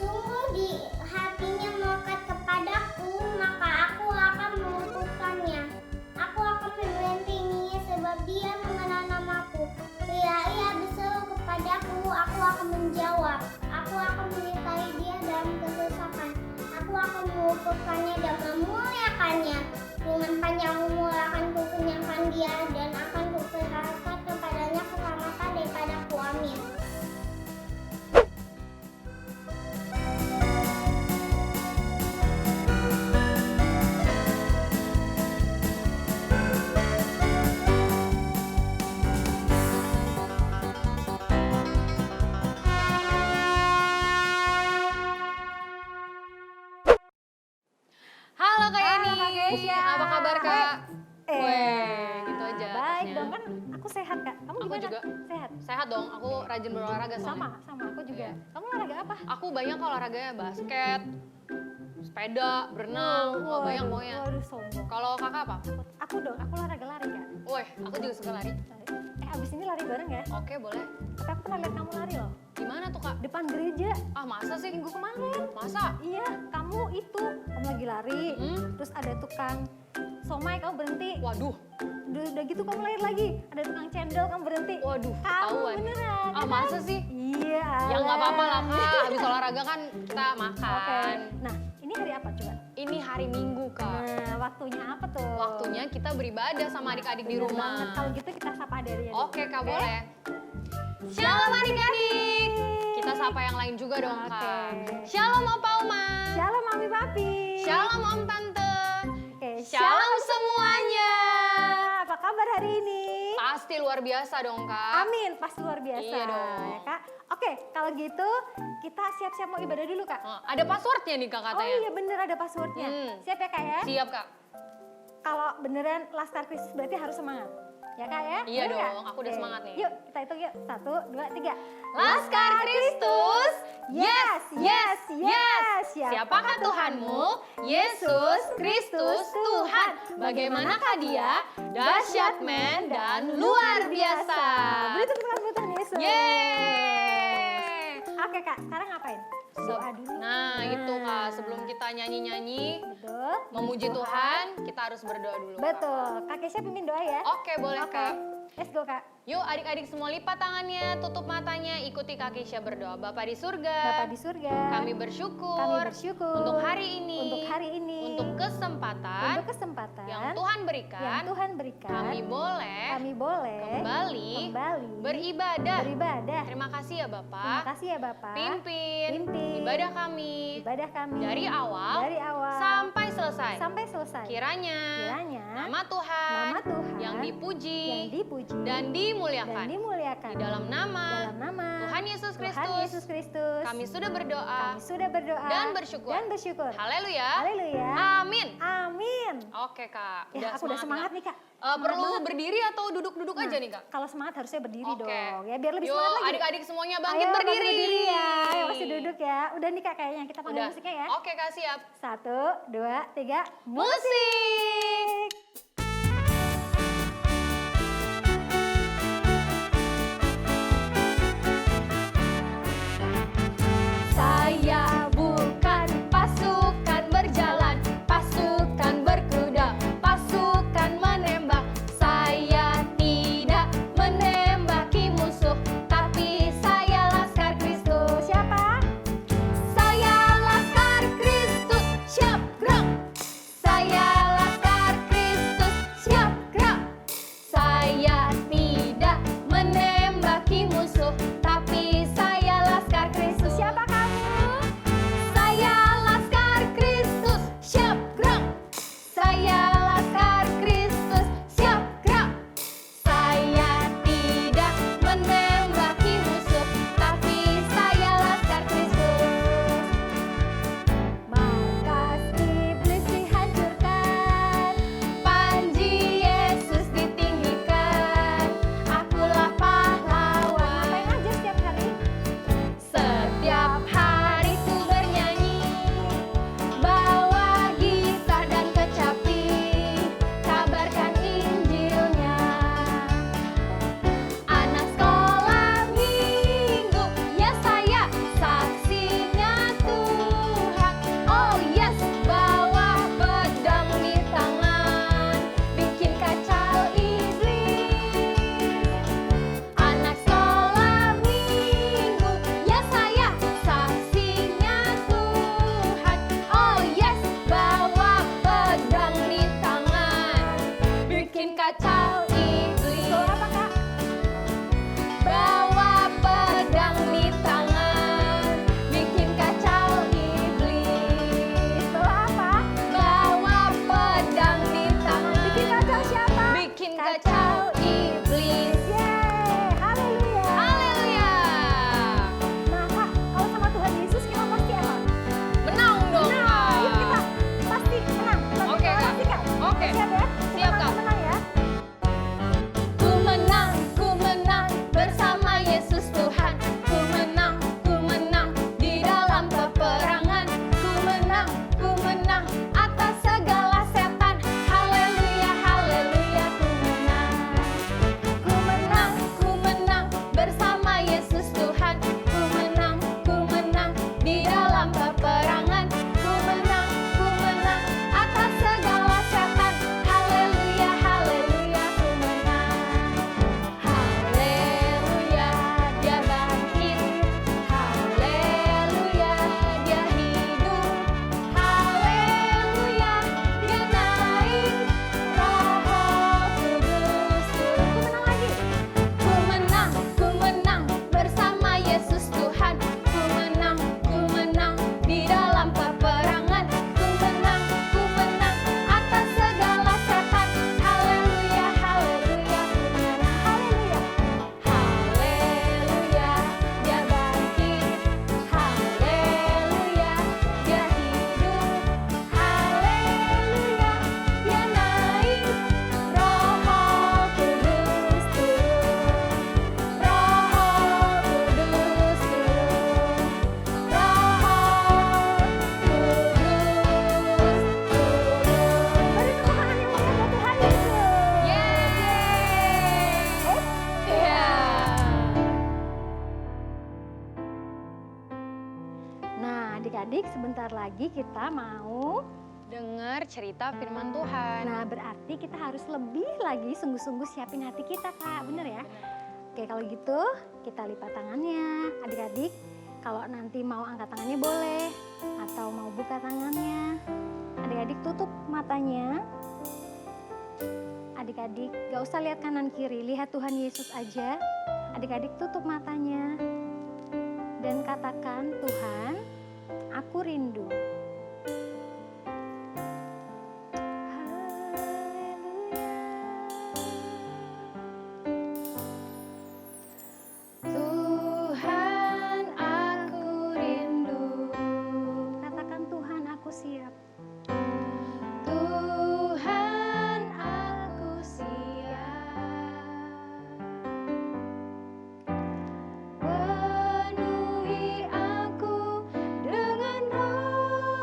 sungguh di hatinya melekat kepadaku, maka aku akan melumpuhkannya. Aku akan membentenginya sebab dia mengenal namaku. Bila ia berseru kepadaku, aku akan menjawab. Aku akan menyertai dia dalam kesesakan. Aku akan melumpuhkannya dan memuliakannya. Dengan panjang umur akan kukenyangkan dia dan akan kuperlihatkan kepadanya keselamatan daripadaku. Amin. Halo Kak Yani. Halo, Kak Kesya. Apa kabar Kak? Eh, Weh, gitu aja. Baik tasnya. dong, kan aku sehat Kak. Kamu Aku gimana? juga. Sehat? Sehat dong, aku rajin berolahraga soalnya. Sama aku juga. Iya. Kamu olahraga apa? Aku banyak olahraganya, basket, sepeda, berenang, banyak pokoknya. Waduh, sombong. Kalau kakak apa? Aku dong, aku olahraga lari Kak. Weh, aku juga suka lari. Abis ini lari bareng ya? Oke, boleh. Tapi aku pernah lihat kamu lari loh. Gimana tuh Kak? Depan gereja, Ah, masa sih? minggu kemarin. Masa? Iya, kamu lagi lari. Terus ada tukang somai, kamu berhenti. Waduh, Udah gitu kamu lari lagi. Ada tukang cendol, kamu berhenti. waduh, Kamu ketahuan. beneran. Ah, masa sih? Iya. Ya nggak apa-apa lah alah. Kak, habis olahraga kan kita Oke. makan. Nah, ini hari apa coba? Ini hari Minggu Kak. Nah, waktunya apa tuh? Waktunya kita beribadah sama adik-adik di Bener rumah. banget. Kalau gitu kita sapa adiknya. Oke Kak, boleh. Shalom adik-adik. Kita sapa yang lain juga dong Oke. Kak. Shalom Opa Oma. Shalom Mami Papi. Shalom Om Tante. Oke, Shalom semuanya. Apa kabar hari ini? Pasti luar biasa dong Kak. Amin, pasti luar biasa. Iya dong. Ya, Kak. Oke, kalau gitu kita siap-siap mau ibadah dulu Kak. Ada passwordnya nih Kak Oh katanya. iya bener ada passwordnya. Siap ya Kak ya? Siap Kak. Kalau beneran Laskar Kristus berarti harus semangat. Ya Kak ya? Iya Bener nggak? dong, aku udah Oke. semangat nih. Yuk kita hitung yuk. 1, 2, 3. Laskar Kristus. Yes, yes, yes. Siapakah Tuhanmu? Yesus Kristus Tuhan. Bagaimanakah Dia? Dahsyat men dan luar biasa. Beri tepuk tangan buat Tuhan Yesus. Yeay. Oke Kak, sekarang ngapain? Doa dulu. Nah itu Kak, sebelum kita nyanyi-nyanyi, Betul. memuji Tuhan, kita harus berdoa dulu Kak. Betul. Kak Kesya pimpin doa ya. Oke boleh Oke. Kak. Let's go Kak. Yuk adik-adik semua lipat tangannya, tutup matanya, ikuti Kak Kesya berdoa. Bapa di surga, Bapak di surga. kami bersyukur, Kami bersyukur untuk hari ini, Untuk hari ini. untuk kesempatan, Untuk kesempatan yang Tuhan berikan, yang Tuhan berikan. kami boleh Kami boleh kembali beribadah. beribadah. Terima kasih ya Terima Bapak, kasih ya Bapak. pimpin Pimpin ibadah kami ibadah kami dari awal sampai selesai. sampai selesai. Kiranya nama Tuhan, nama Tuhan yang dipuji, yang dipuji dan dimuliakan. dimuliakan Di dalam nama dalam nama Tuhan Yesus Tuhan Kristus, Yesus Kristus. kami sudah berdoa Kami sudah berdoa dan bersyukur. Haleluya. Haleluya. Amin. Amin. Oke Kak, Ya, aku udah semangat nih Kak. Perlu banget. berdiri atau duduk-duduk aja nih Kak? Kalau semangat harusnya berdiri Oke. dong. Ya biar lebih Yuk, semangat lagi. adik-adik semuanya bangkit Ayo, berdiri. berdiri ya. Ayo masih duduk ya. Udah nih Kak kayaknya kita panggil Udah. musiknya ya. Oke Kak, siap. 1, 2, 3. Musik. Saya bukan pasukan berjalan, pasukan berkuda, pasukan menembak. Saya tidak menembaki musuh, tapi saya Laskar Kristus. Siapa? Saya Laskar Kristus, siap gerak. Saya Laskar Oke. Siap ya? Siap, Kak. Menang ya. Ku menang bersama Yesus Tuhan. Ku menang di dalam peperangan. Ku menang atas segala setan. Haleluya, haleluya, ku menang bersama Yesus Tuhan. Ku menang di dalam peperangan. Ku menang atas segala setan. Haleluya, haleluya, ku menang. Haleluya, dia bangkit. Haleluya, dia hidup. Haleluya, dia naik. Roh Kudus turun. Ku menang bersama Yesus Tuhan. Ku menang di dalam peperangan. Ku menang atas segala setan. Haleluya, haleluya, ku menang. Haleluya, dia bangkit. Haleluya, dia hidup. Haleluya, dia naik. Roh Kudus turun. Roh Kudus turun. Roh Kudus turun. Yeay. Iya. Nah, adik-adik sebentar lagi kita mau. Dengar cerita firman Tuhan. Nah, berarti kita harus lebih lagi sungguh-sungguh siapin hati kita, Kak. Bener ya? Oke, kalau gitu kita lipat tangannya. Adik-adik, kalau nanti mau angkat tangannya boleh. Atau mau buka tangannya. Adik-adik tutup matanya. Adik-adik gak usah lihat kanan kiri, lihat Tuhan Yesus aja. Adik-adik tutup matanya. Dan katakan, Tuhan, aku rindu. Tuhan, aku rindu. Katakan, Tuhan, aku siap. Tuhan, aku siap. Penuhi aku dengan roh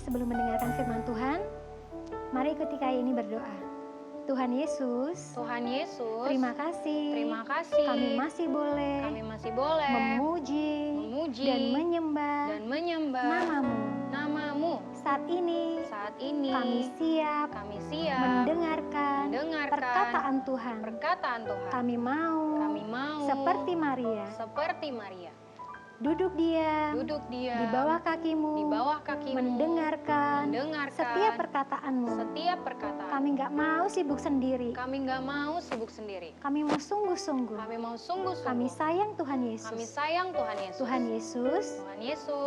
sebelum mendengarkan firman Tuhan, mari ikuti Kak ini berdoa. Tuhan Yesus, terima kasih, kami masih boleh memuji dan menyembah namamu. Saat ini kami siap mendengarkan perkataan Tuhan. Kami mau seperti Maria duduk diam di bawah kakimu, mendengarkan setiap perkataanmu. Kami nggak mau sibuk sendiri. Kami mau sungguh-sungguh. Kami sayang Tuhan Yesus. Tuhan Yesus,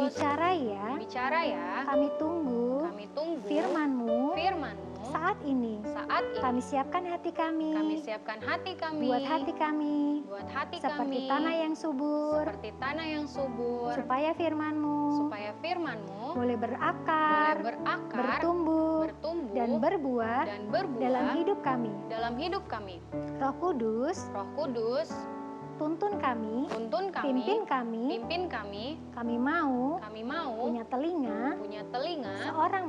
bicara ya. Kami tunggu firman-Mu. Saat ini kami siapkan hati kami. Buat hati kami seperti tanah yang subur. Supaya firman-Mu boleh berakar, bertumbuh, dan berbuah dalam hidup kami. Roh Kudus, tuntun kami, pimpin kami. Kami mau punya telinga seorang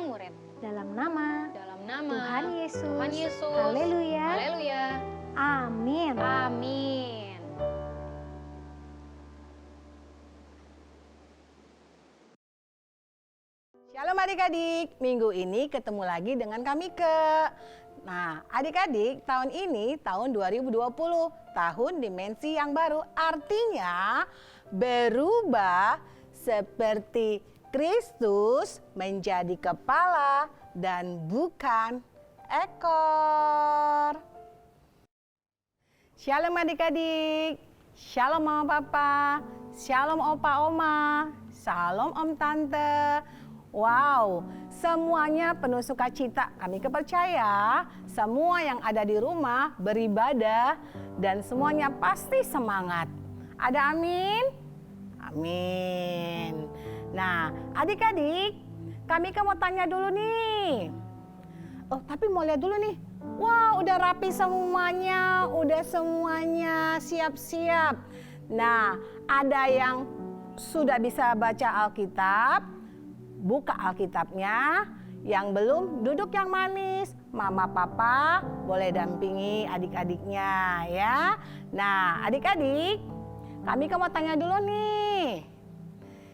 murid. Dalam nama Tuhan Yesus. Haleluya. Amin. Shalom adik-adik, minggu ini ketemu lagi dengan kami Nah, adik-adik, tahun ini tahun 2020, tahun dimensi yang baru, artinya berubah seperti Kristus menjadi kepala dan bukan ekor. Shalom adik-adik, shalom mama papa, shalom opa oma, shalom om tante. Wow, semuanya penuh sukacita. Kami percaya semua yang ada di rumah beribadah dan semuanya pasti semangat. Ada amin? Amin. Nah, adik-adik, kami mau tanya dulu nih. Oh, tapi mau lihat dulu nih. Wah, udah rapi semuanya, udah semuanya siap-siap. Nah, ada yang sudah bisa baca Alkitab, buka Alkitabnya. Yang belum, duduk yang manis. Mama, papa boleh dampingi adik-adiknya ya. Nah, adik-adik, kami mau tanya dulu nih.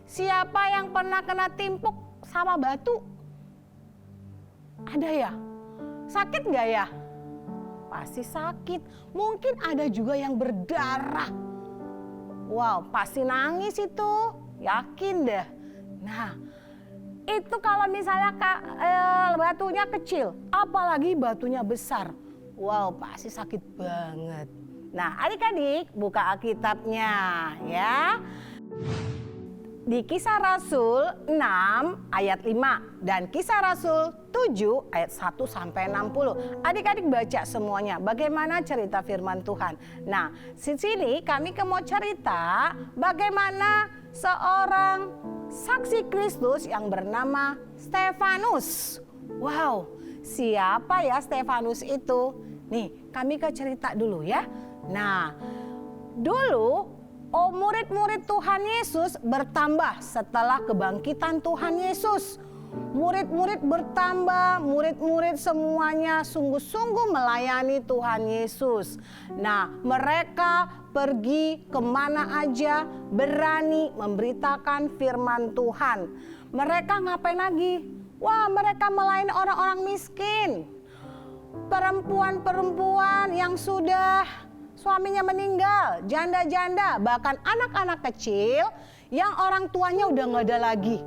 Siapa yang pernah kena timpuk sama batu? Ada ya? Sakit nggak ya? Pasti sakit. Mungkin ada juga yang berdarah. Wow, pasti nangis itu. Yakin deh. Nah, itu kalau misalnya batunya kecil, apalagi batunya besar. Wow, pasti sakit banget. Nah, adik-adik buka Alkitabnya ya. Di Kisah Rasul 6 ayat 5 dan Kisah Rasul 7 ayat 1 sampai 60. Adik-adik baca semuanya bagaimana cerita firman Tuhan. Nah, di sini kami mau cerita bagaimana seorang saksi Kristus yang bernama Stefanus. Wow, siapa ya Stefanus itu? Nih, kami cerita dulu ya. Nah, dulu murid-murid Tuhan Yesus bertambah setelah kebangkitan Tuhan Yesus. Murid-murid bertambah, murid-murid semuanya sungguh-sungguh melayani Tuhan Yesus. Nah, mereka pergi kemana aja berani memberitakan firman Tuhan. Mereka ngapain lagi? Wah, mereka melayani orang-orang miskin. Perempuan-perempuan yang sudah suaminya meninggal, janda-janda, bahkan anak-anak kecil yang orang tuanya udah nggak ada lagi.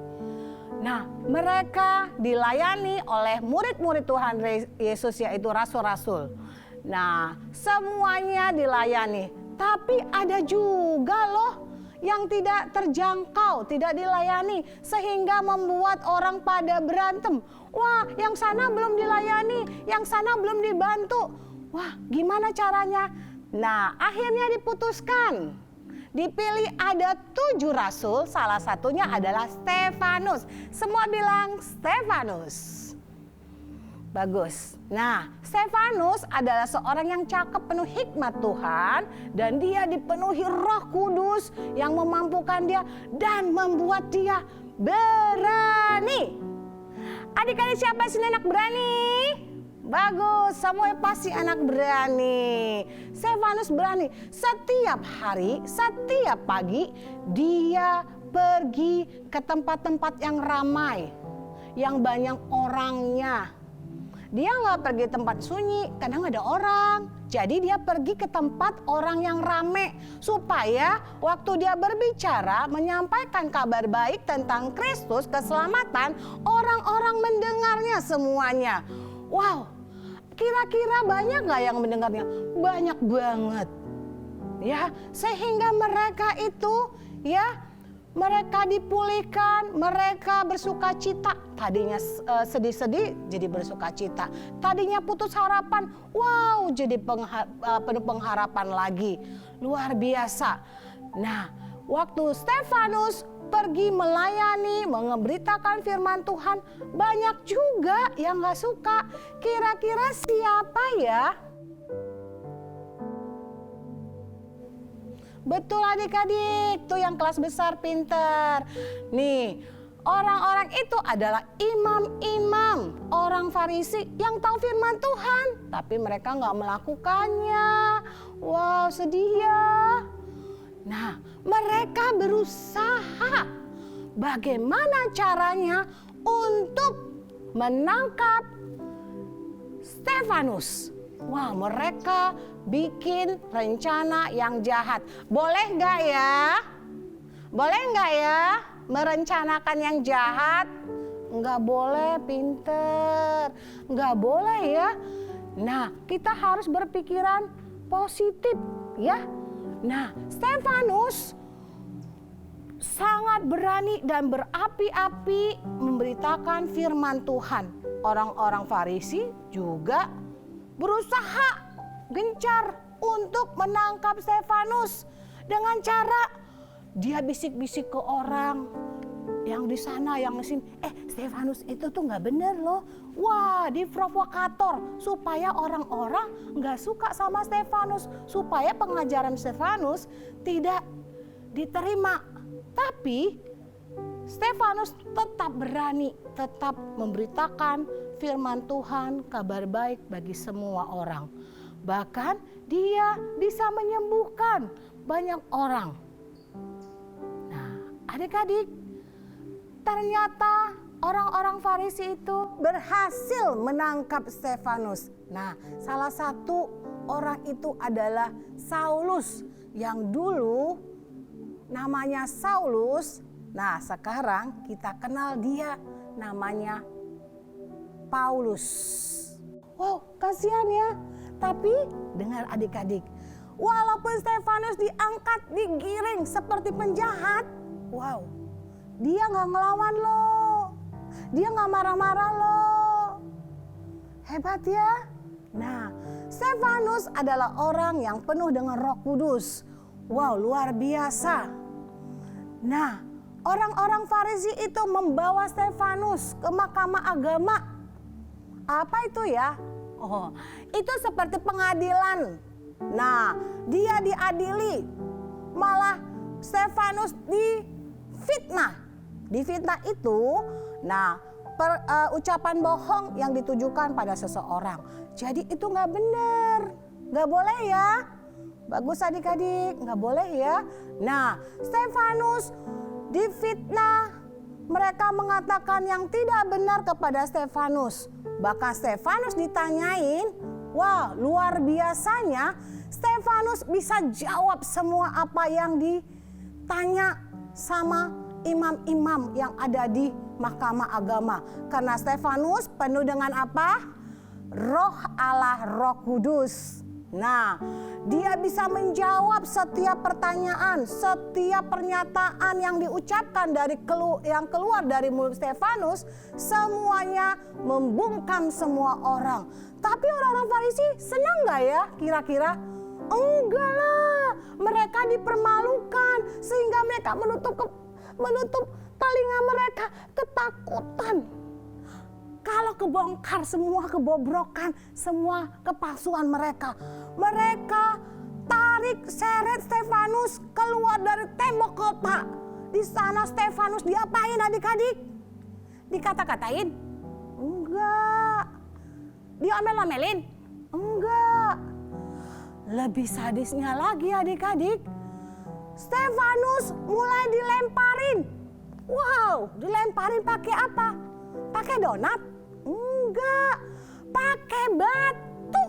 Nah, mereka dilayani oleh murid-murid Tuhan Yesus, yaitu rasul-rasul. Nah, semuanya dilayani. Tapi ada juga loh yang tidak terjangkau, tidak dilayani, sehingga membuat orang pada berantem. Wah, yang sana belum dilayani, yang sana belum dibantu. Wah, gimana caranya? Nah, akhirnya diputuskan. Dipilih ada 7 rasul, salah satunya adalah Stefanus. Semua bilang Stefanus. Bagus. Nah, Stefanus adalah seorang yang cakep, penuh hikmat Tuhan. Dan dia dipenuhi Roh Kudus yang memampukan dia dan membuat dia berani Adik-adik siapa sini anak berani? Bagus, semua pasti anak berani. Stefanus berani. Setiap hari, setiap pagi dia pergi ke tempat-tempat yang ramai, yang banyak orangnya. Dia nggak pergi tempat sunyi, kadang ada orang. Jadi dia pergi ke tempat orang yang rame supaya waktu dia berbicara menyampaikan kabar baik tentang Kristus, keselamatan, orang-orang mendengarnya semuanya. Wow, kira-kira banyak nggak yang mendengarnya? Banyak banget. Ya, sehingga mereka itu mereka dipulihkan, mereka bersuka cita. Tadinya sedih-sedih jadi bersuka cita. Tadinya putus harapan, wow jadi penuh pengharapan lagi. Luar biasa. Nah, waktu Stefanus pergi melayani, memberitakan firman Tuhan, banyak juga yang gak suka. Kira-kira siapa ya? Betul adik-adik, tuh yang kelas besar pinter. Nih, orang-orang itu adalah imam-imam, orang Farisi yang tahu firman Tuhan. Tapi mereka gak melakukannya. Wow, sedih ya. Nah, mereka berusaha bagaimana caranya untuk menangkap Stefanus. Wah, mereka bikin rencana yang jahat. Boleh nggak ya? Boleh nggak ya merencanakan yang jahat? Nggak boleh, pinter. Nggak boleh ya. Nah, kita harus berpikiran positif ya. Nah, Stefanus sangat berani dan berapi-api memberitakan firman Tuhan. Orang-orang Farisi juga berusaha gencar untuk menangkap Stefanus dengan cara dia bisik-bisik ke orang yang di sana, yang di sini. Stefanus itu tuh nggak bener loh. Wah, diprovokator supaya orang-orang nggak suka sama Stefanus, supaya pengajaran Stefanus tidak diterima. Tapi Stefanus tetap berani, tetap memberitakan firman Tuhan, kabar baik bagi semua orang. Bahkan dia bisa menyembuhkan banyak orang. Nah, adik-adik, ternyata orang-orang Farisi itu berhasil menangkap Stefanus. Nah, salah satu orang itu adalah Saulus yang dulu namanya Saulus. Nah, sekarang kita kenal dia namanya Paulus. Wow, kasihan ya. Tapi dengar adik-adik, walaupun Stefanus diangkat, digiring seperti penjahat, wow, dia nggak ngelawan loh. Dia nggak marah-marah loh. Hebat ya. Nah, Stefanus adalah orang yang penuh dengan Roh Kudus. Wow, luar biasa. Nah, orang-orang Farisi itu membawa Stefanus ke mahkamah agama. Apa itu ya? Oh, itu seperti pengadilan. Nah, dia diadili. Malah Stefanus difitnah. Difitnah itu, nah, ucapan bohong yang ditujukan pada seseorang. Jadi itu nggak benar, nggak boleh ya. Bagus adik-adik, nggak boleh ya. Nah, Stefanus difitnah. Mereka mengatakan yang tidak benar kepada Stefanus. Bahkan Stefanus ditanyain, wah luar biasanya Stefanus bisa jawab semua apa yang ditanya sama imam-imam yang ada di mahkamah agama. Karena Stefanus penuh dengan apa? Roh Allah, Roh Kudus. Nah, dia bisa menjawab setiap pertanyaan, setiap pernyataan yang diucapkan yang keluar dari mulut Stefanus, semuanya membungkam semua orang. Tapi orang-orang Farisi senang gak ya kira-kira? Enggak lah, mereka dipermalukan sehingga mereka menutup telinga mereka ketakutan. Kalau kebongkar semua kebobrokan, semua kepalsuan mereka. Mereka tarik seret Stefanus keluar dari tembok kota. Di sana Stefanus diapain adik-adik? Dikata-katain? Enggak. Dia omel-omelin? Enggak. Lebih sadisnya lagi adik-adik, Stefanus mulai dilemparin. Wow, dilemparin pakai apa? Pakai donat? Enggak, pakai batu.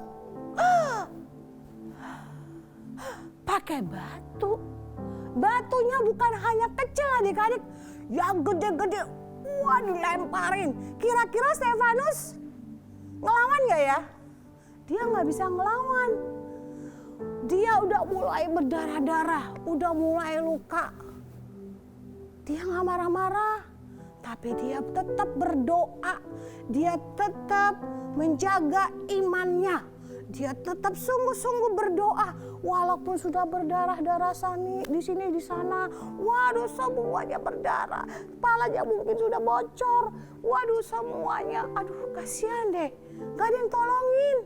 Pakai batu. Batunya bukan hanya kecil adik-adik, yang gede-gede. Wah, dilemparin. Kira-kira Stefanus ngelawan gak ya? Dia nggak bisa ngelawan. Dia udah mulai berdarah-darah, udah mulai luka. Dia nggak marah-marah, tapi dia tetap berdoa. Dia tetap menjaga imannya. Dia tetap sungguh-sungguh berdoa, walaupun sudah berdarah-darah di sini di sana. Waduh, semuanya berdarah. Kepalanya mungkin sudah bocor. Waduh, semuanya. Aduh, kasihan deh. Gak ada yang tolongin.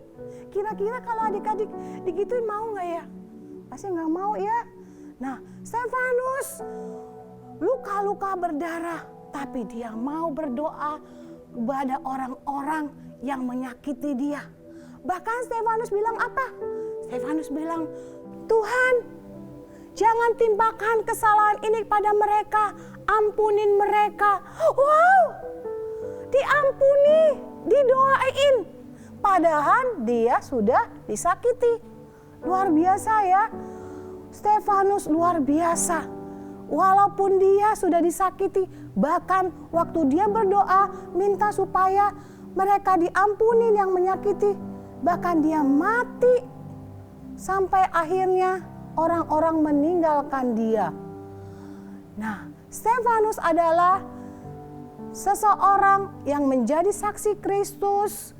Kira-kira kalau adik-adik digituin mau nggak ya? Pasti nggak mau ya. Nah, Stefanus luka-luka berdarah, tapi dia mau berdoa kepada orang-orang yang menyakiti dia. Bahkan Stefanus bilang apa? Stefanus bilang, Tuhan, jangan timpakan kesalahan ini pada mereka, ampunin mereka. Wow, diampuni, didoain. Padahal dia sudah disakiti. Luar biasa ya, Stefanus luar biasa. Walaupun dia sudah disakiti, bahkan waktu dia berdoa minta supaya mereka diampuni yang menyakiti, bahkan dia mati sampai akhirnya orang-orang meninggalkan dia. Nah, Stefanus adalah seseorang yang menjadi saksi Kristus,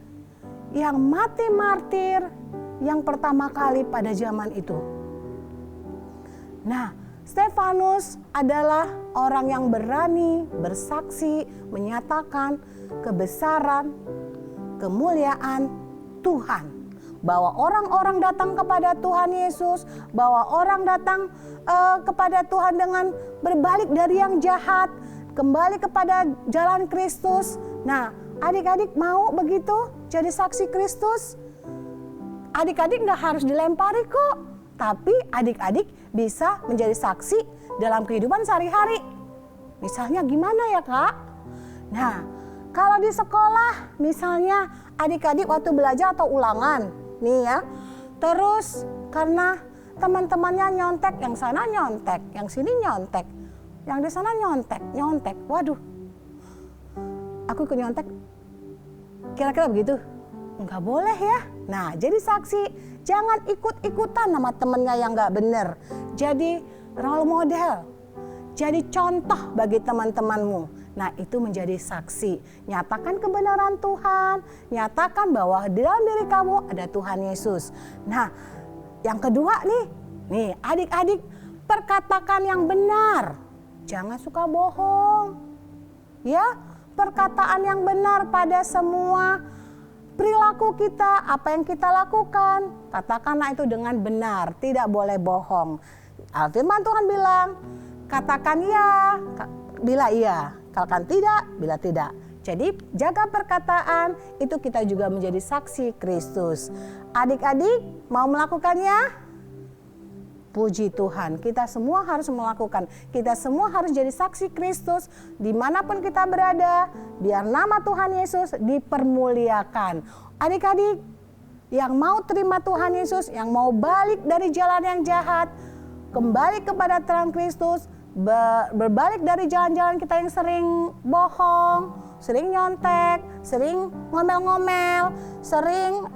yang mati martir yang pertama kali pada zaman itu. Nah, Stefanus adalah orang yang berani bersaksi, menyatakan kebesaran, kemuliaan Tuhan. Bahwa orang-orang datang kepada Tuhan Yesus, bahwa orang datang kepada Tuhan dengan berbalik dari yang jahat, kembali kepada jalan Kristus. Nah, adik-adik mau begitu jadi saksi Kristus? Adik-adik gak harus dilempari kok, tapi adik-adik bisa menjadi saksi dalam kehidupan sehari-hari. Misalnya gimana ya Kak? Nah, kalau di sekolah misalnya adik-adik waktu belajar atau ulangan nih ya, terus karena teman-temannya nyontek, yang sana nyontek, yang sini nyontek, yang di sana nyontek. Waduh, aku ikut nyontek. Kira-kira begitu? Enggak boleh ya. Nah, jadi saksi, jangan ikut-ikutan sama temennya yang enggak benar. Jadi role model, jadi contoh bagi teman-temanmu. Nah, itu menjadi saksi. Nyatakan kebenaran Tuhan, nyatakan bahwa di dalam diri kamu ada Tuhan Yesus. Nah, yang kedua nih adik-adik, perkatakan yang benar. Jangan suka bohong. Ya, perkataan yang benar pada semua perilaku kita, apa yang kita lakukan, katakanlah itu dengan benar, tidak boleh bohong. Firman Tuhan bilang, katakan ya bila iya, katakan tidak bila tidak. Jadi jaga perkataan, itu kita juga menjadi saksi Kristus. Adik-adik mau melakukannya? Puji Tuhan, kita semua harus melakukan. Kita semua harus jadi saksi Kristus dimanapun kita berada, biar nama Tuhan Yesus dipermuliakan. Adik-adik yang mau terima Tuhan Yesus, yang mau balik dari jalan yang jahat, kembali kepada terang Kristus, berbalik dari jalan-jalan kita yang sering bohong, sering nyontek, sering ngomel-ngomel, sering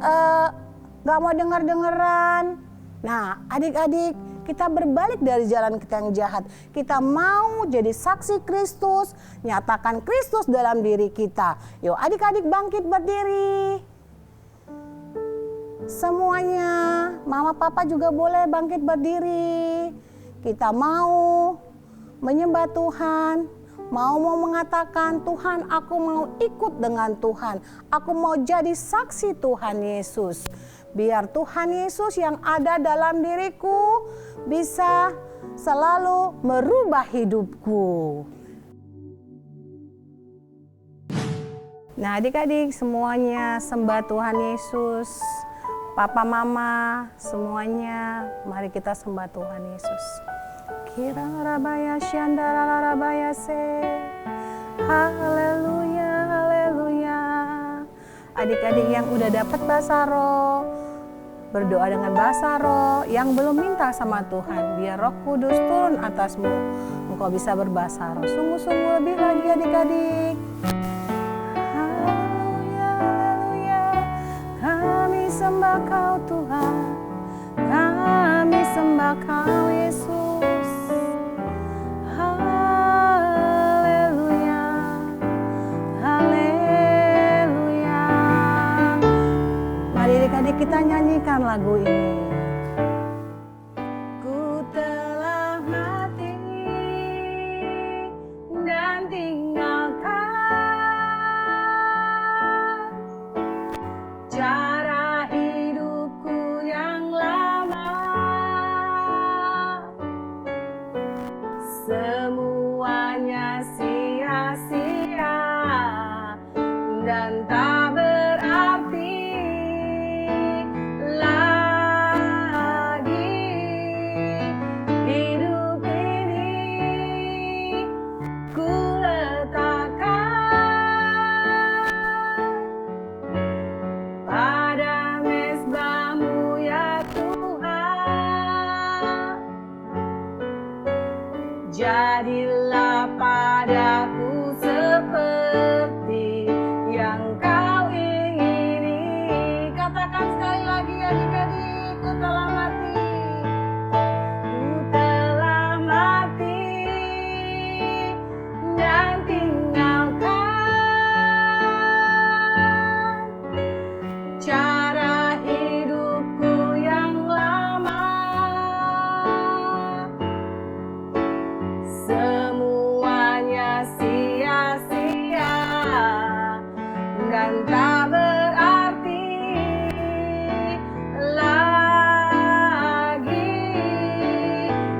gak mau denger-dengeran. Nah, adik-adik, kita berbalik dari jalan kita yang jahat. Kita mau jadi saksi Kristus, nyatakan Kristus dalam diri kita. Yuk adik-adik bangkit berdiri. Semuanya, mama papa juga boleh bangkit berdiri. Kita mau menyembah Tuhan, mau mengatakan, Tuhan, aku mau ikut dengan Tuhan. Aku mau jadi saksi Tuhan Yesus. Biar Tuhan Yesus yang ada dalam diriku bisa selalu merubah hidupku. Nah, adik-adik semuanya sembah Tuhan Yesus. Papa, mama, semuanya mari kita sembah Tuhan Yesus. Kirang rabaya syandara rabaya se. Haleluya, haleluya. Adik-adik yang udah dapat bahasa roh, berdoa dengan bahasa roh. Yang belum minta sama Tuhan, biar Roh Kudus turun atasmu, engkau bisa berbahasa roh. Sungguh-sungguh lebih lagi adik-adik. Haleluya, haleluya. Kami sembah Kau Tuhan, kami sembah Kau Yesus. Haleluya, haleluya. Mari adik-adik kita nyanyikan lagu ini. Ku telah mati dan tinggalkan cara hidupku yang lama. Semuanya sia-sia dan tak berarti lagi. Hidup ini ku letakkan pada mezbah-Mu ya Tuhan. Jadilah padaku seperti yang Kau ingini. Katakan sekali lagi adik-adik, ku telah mati. Ku telah mati dan tinggalkan cara hidupku yang lama. Semuanya sia-sia dan tak berarti lagi.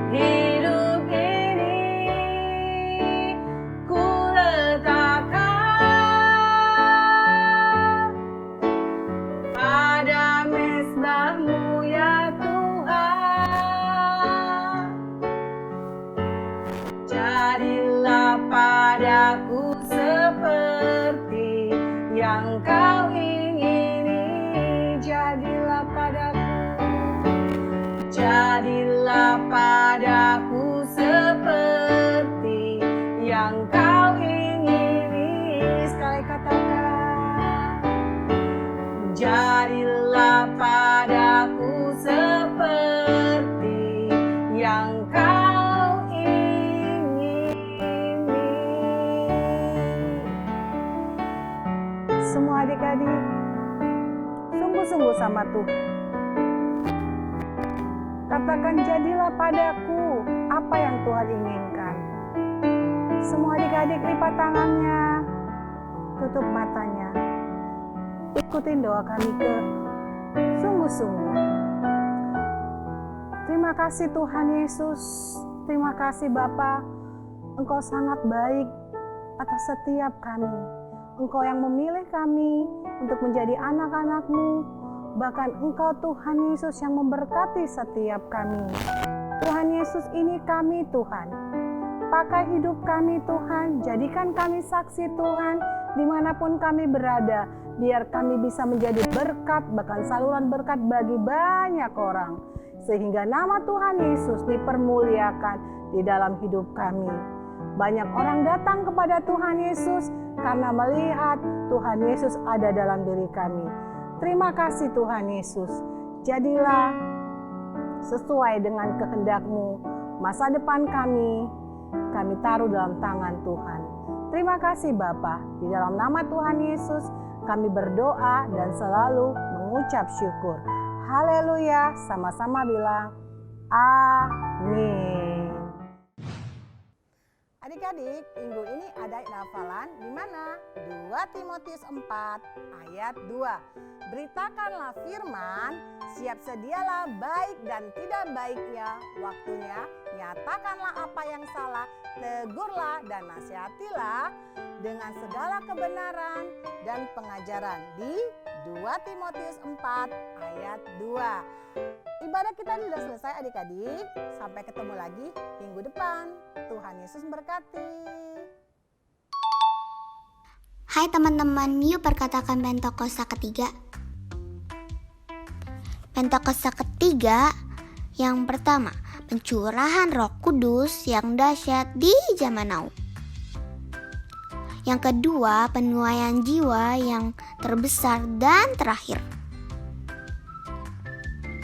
Hidup ini ku letakkan pada mezbah-Mu ya Tuhan. Jadilah padaku seperti yang Kau ingini. Jadilah padaku, jadilah padaku seperti yang Kau ingini. Sekali katakan, jadilah padaku seperti yang Kau ingini. Semua adik-adik sungguh-sungguh sama Tuhan. Katakan, jadilah padaku apa yang Tuhan inginkan. Semua adik-adik lipat tangannya, tutup matanya. Ikutin doa kami ke sungguh-sungguh. Terima kasih Tuhan Yesus, terima kasih Bapa, Engkau sangat baik atas setiap kami. Engkau yang memilih kami untuk menjadi anak-anak-Mu. Bahkan Engkau Tuhan Yesus yang memberkati setiap kami. Tuhan Yesus, ini kami Tuhan. Pakai hidup kami Tuhan, jadikan kami saksi Tuhan dimanapun kami berada. Biar kami bisa menjadi berkat, bahkan saluran berkat bagi banyak orang. Sehingga nama Tuhan Yesus dipermuliakan di dalam hidup kami. Banyak orang datang kepada Tuhan Yesus karena melihat Tuhan Yesus ada dalam diri kami. Terima kasih Tuhan Yesus. Jadilah sesuai dengan kehendak-Mu. Masa depan kami taruh dalam tangan Tuhan. Terima kasih Bapa. Di dalam nama Tuhan Yesus kami berdoa dan selalu mengucap syukur. Haleluya. Sama-sama bilang amin. Adik-adik, minggu ini ada hafalan di mana? 2 Timotius 4 ayat 2. Beritakanlah firman, siap sedialah baik dan tidak baiknya waktunya, nyatakanlah apa yang salah, tegurlah dan nasihatilah dengan segala kebenaran dan pengajaran di 2 Timotius 4 ayat 2. Ibadah kita sudah selesai adik-adik. Sampai ketemu lagi minggu depan. Tuhan Yesus memberkati. Hai teman-teman, yuk perkatakan Pentakosta ketiga. Pentakosta ketiga yang pertama, pencurahan Roh Kudus yang dahsyat di zaman now. Yang kedua, penuaian jiwa yang terbesar dan terakhir.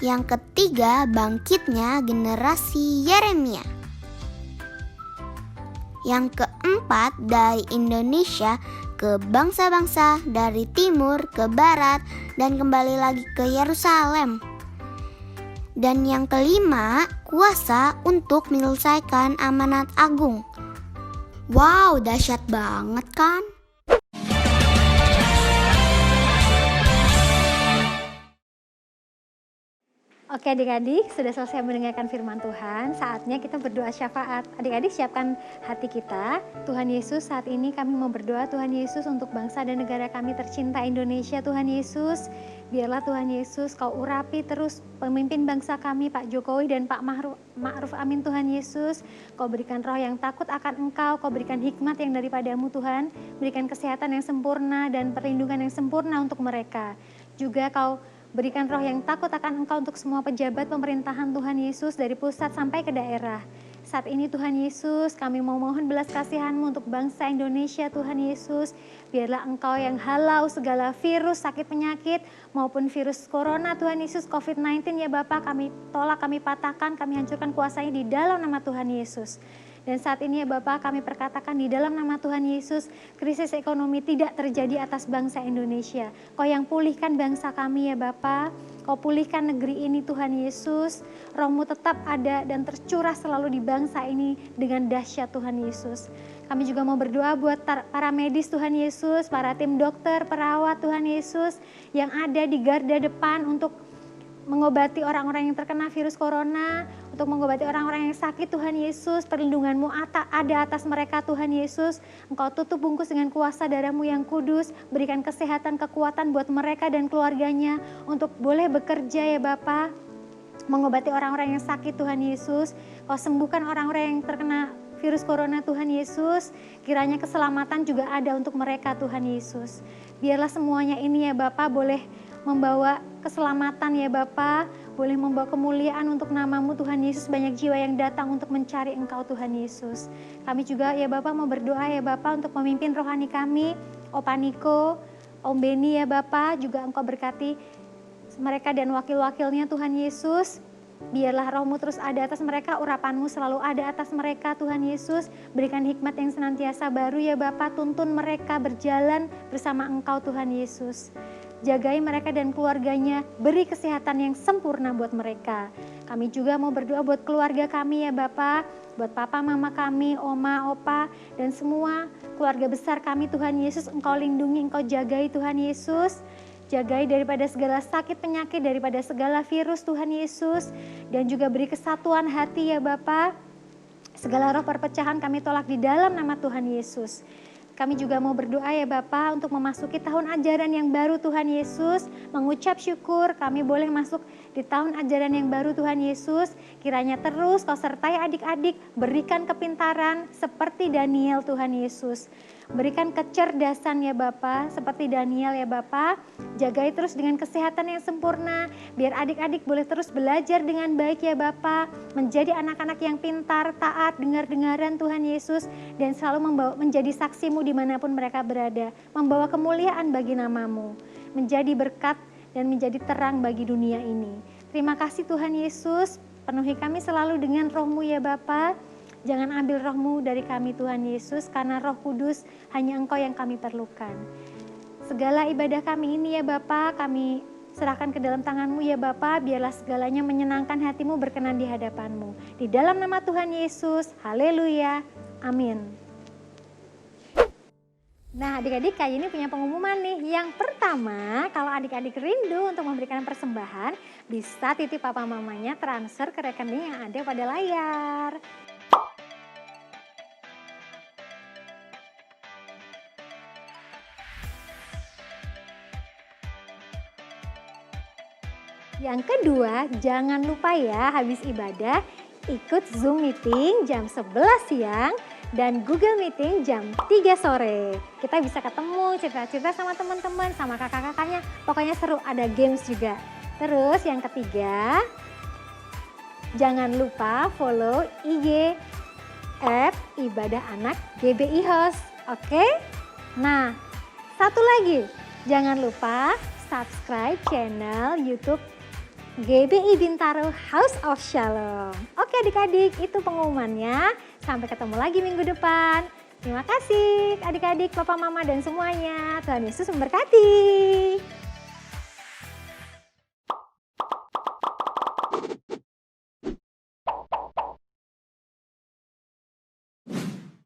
Yang ketiga, bangkitnya generasi Yeremia. Yang keempat, dari Indonesia ke bangsa-bangsa, dari timur ke barat, dan kembali lagi ke Yerusalem. Dan yang kelima, kuasa untuk menyelesaikan amanat agung. Wow, dahsyat banget kan? Oke adik-adik, sudah selesai mendengarkan firman Tuhan, saatnya kita berdoa syafaat. Adik-adik siapkan hati kita. Tuhan Yesus, saat ini kami mau berdoa Tuhan Yesus untuk bangsa dan negara kami tercinta Indonesia. Tuhan Yesus, biarlah Tuhan Yesus Kau urapi terus pemimpin bangsa kami Pak Jokowi dan Pak Ma'ruf Amin Tuhan Yesus. Kau berikan roh yang takut akan Engkau, Kau berikan hikmat yang daripadamu Tuhan. Berikan kesehatan yang sempurna dan perlindungan yang sempurna untuk mereka. Juga Kau berikan roh yang takut akan Engkau untuk semua pejabat pemerintahan Tuhan Yesus dari pusat sampai ke daerah. Saat ini Tuhan Yesus, kami mau mohon belas kasihan-Mu untuk bangsa Indonesia Tuhan Yesus. Biarlah Engkau yang halau segala virus, sakit penyakit maupun virus corona Tuhan Yesus, COVID-19 ya Bapak, kami tolak, kami patahkan, kami hancurkan kuasanya di dalam nama Tuhan Yesus. Dan saat ini ya Bapak, kami perkatakan di dalam nama Tuhan Yesus, krisis ekonomi tidak terjadi atas bangsa Indonesia. Kau yang pulihkan bangsa kami ya Bapak, Kau pulihkan negeri ini Tuhan Yesus. Roh-Mu tetap ada dan tercurah selalu di bangsa ini dengan dahsyat Tuhan Yesus. Kami juga mau berdoa buat para medis Tuhan Yesus, para tim dokter, perawat Tuhan Yesus yang ada di garda depan untuk mengobati orang-orang yang terkena virus corona, untuk mengobati orang-orang yang sakit Tuhan Yesus. Perlindungan-Mu ada atas mereka Tuhan Yesus. Engkau tutup bungkus dengan kuasa darah-Mu yang kudus. Berikan kesehatan, kekuatan buat mereka dan keluarganya untuk boleh bekerja ya Bapa, mengobati orang-orang yang sakit Tuhan Yesus. Kau sembuhkan orang-orang yang terkena virus corona Tuhan Yesus. Kiranya keselamatan juga ada untuk mereka Tuhan Yesus. Biarlah semuanya ini ya Bapa boleh membawa keselamatan ya Bapa, boleh membawa kemuliaan untuk nama-Mu Tuhan Yesus. Banyak jiwa yang datang untuk mencari Engkau Tuhan Yesus. Kami juga ya Bapa mau berdoa ya Bapa untuk pemimpin rohani kami, Opa Niko, Om Beni ya Bapa, juga Engkau berkati mereka dan wakil-wakilnya Tuhan Yesus. Biarlah roh-Mu terus ada atas mereka, urapan-Mu selalu ada atas mereka Tuhan Yesus. Berikan hikmat yang senantiasa baru ya Bapa, tuntun mereka berjalan bersama Engkau Tuhan Yesus. Jagai mereka dan keluarganya, beri kesehatan yang sempurna buat mereka. Kami juga mau berdoa buat keluarga kami ya Bapa, buat papa mama kami, oma, opa, dan semua keluarga besar kami Tuhan Yesus. Engkau lindungi, Engkau jagai Tuhan Yesus. Jagai daripada segala sakit penyakit, daripada segala virus Tuhan Yesus. Dan juga beri kesatuan hati ya Bapa. Segala roh perpecahan kami tolak di dalam nama Tuhan Yesus. Kami juga mau berdoa ya Bapa untuk memasuki tahun ajaran yang baru Tuhan Yesus. Mengucap syukur kami boleh masuk di tahun ajaran yang baru Tuhan Yesus. Kiranya terus Kau sertai adik-adik, berikan kepintaran seperti Daniel Tuhan Yesus. Berikan kecerdasan ya Bapa, seperti Daniel ya Bapa. Jagai terus dengan kesehatan yang sempurna, biar adik-adik boleh terus belajar dengan baik ya Bapa. Menjadi anak-anak yang pintar, taat, dengar-dengaran Tuhan Yesus. Dan selalu menjadi saksi-Mu dimanapun mereka berada. Membawa kemuliaan bagi nama-Mu. Menjadi berkat dan menjadi terang bagi dunia ini. Terima kasih Tuhan Yesus, penuhi kami selalu dengan roh-Mu ya Bapa. Jangan ambil roh-Mu dari kami Tuhan Yesus, karena Roh Kudus hanya Engkau yang kami perlukan. Segala ibadah kami ini ya Bapa, kami serahkan ke dalam tangan-Mu ya Bapa, biarlah segalanya menyenangkan hati-Mu, berkenan di hadapan-Mu. Di dalam nama Tuhan Yesus, haleluya, Amin. Nah adik-adik kayak ini punya pengumuman nih. Yang pertama, kalau adik-adik rindu untuk memberikan persembahan, bisa titip papa mamanya transfer ke rekening yang ada pada layar. Yang kedua, jangan lupa ya habis ibadah ikut Zoom meeting jam 11 siang dan Google Meeting jam 3 sore. Kita bisa ketemu, cerita-cerita sama teman-teman, sama kakak-kakaknya. Pokoknya seru, ada games juga. Terus yang ketiga, jangan lupa follow IG @ibadahanak_GBI_host. Oke? Nah, satu lagi, jangan lupa subscribe channel YouTube GBI Bintaro House of Shalom. Oke adik-adik, itu pengumumannya. Sampai ketemu lagi minggu depan. Terima kasih adik-adik, papa, mama, dan semuanya. Tuhan Yesus memberkati.